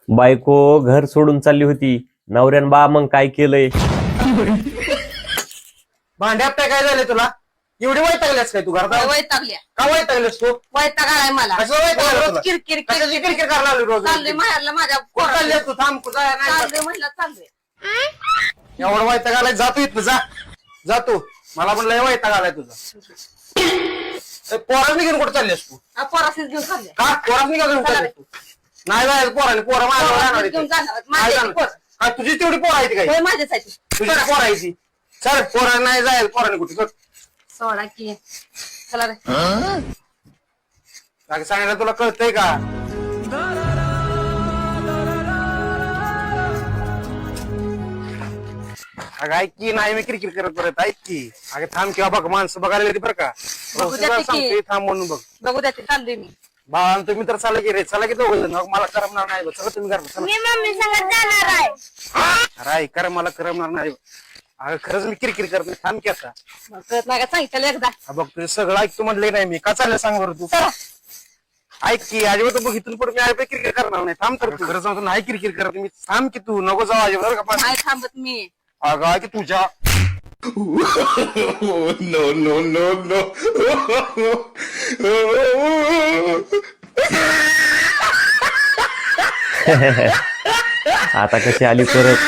बायको घर सोडून चालली होती. नवऱ्यान बा मग काय केलंय? भांड्यात काय झालंय तुला? एवढी वैतागल्यास काय तू घरात? वैतागल्या का वैतागल्यास तू? वैताग आलाय मला कसं वैतागलं रोज तुला? किरकिर कशाची किरकिर करायला लागली रोज? चाललोय माहेरला माझ्या कुठं चाललीस तू? थांब कुठं आहे? नाही चाललोय म्हणलं चाललोय एवढा वैताग आलाय, जातो इथं जा तू. मला पण लय वैताग आलाय तुझा. पोराने घेऊन कुठं चाललीस तू? पोरासनीच घेऊन चालले का पोराने घेऊन चाललीस तू? नाही जायचं पोराने, पोरं माझ्यावर येणार घेऊन इथे. जाणार नाही माझ्या जाणार. काय तुझी तेवढी पोरं आहे ती काय? माझ्यासाठी तुझी पोरं आहे ती. चल पोराने नाही जायला, पोराने कुठे चल. सोडा की चला रे सांगायला तुला कळतंय का? अगं ऐक की, नाही मी क्रिकेट करत परत ऐक की. अगं थांब किंवा बघ माणसं बघायला येते बरं का. बघू द्या की. सांगते थांब म्हणून बघ. बघू द्या ते चाललोय मी बाळा तुम्ही तर चालला की रे, चला की दोघं जण. मला करमणार नाही बघ. चला तुम्ही करा चला. मी मम्मी संगत जाणार आहे अरे ऐक कर, मला करमणार नाही बघ. अगं खरंच मी क्रिकेट करत नाही, थांब की आता. मग कळत नाही का सांगितलं एकदा हा बघ तुझं सगळं ऐक तू म्हणले नाही मी का चाललं सांग बरं तू. ऐक की अजिबात बघ इथून पुढे मी अजिबात क्रिकेट करणार नाही. थांब तर तू. खरं सांगतो नाही क्रिकेट करत मी. थांब की तू नको जाऊ अजिबात बरं का. नाही थांबत मी अगं ऐक की तुझ्या no, no, no, no. आता कशी आली परत?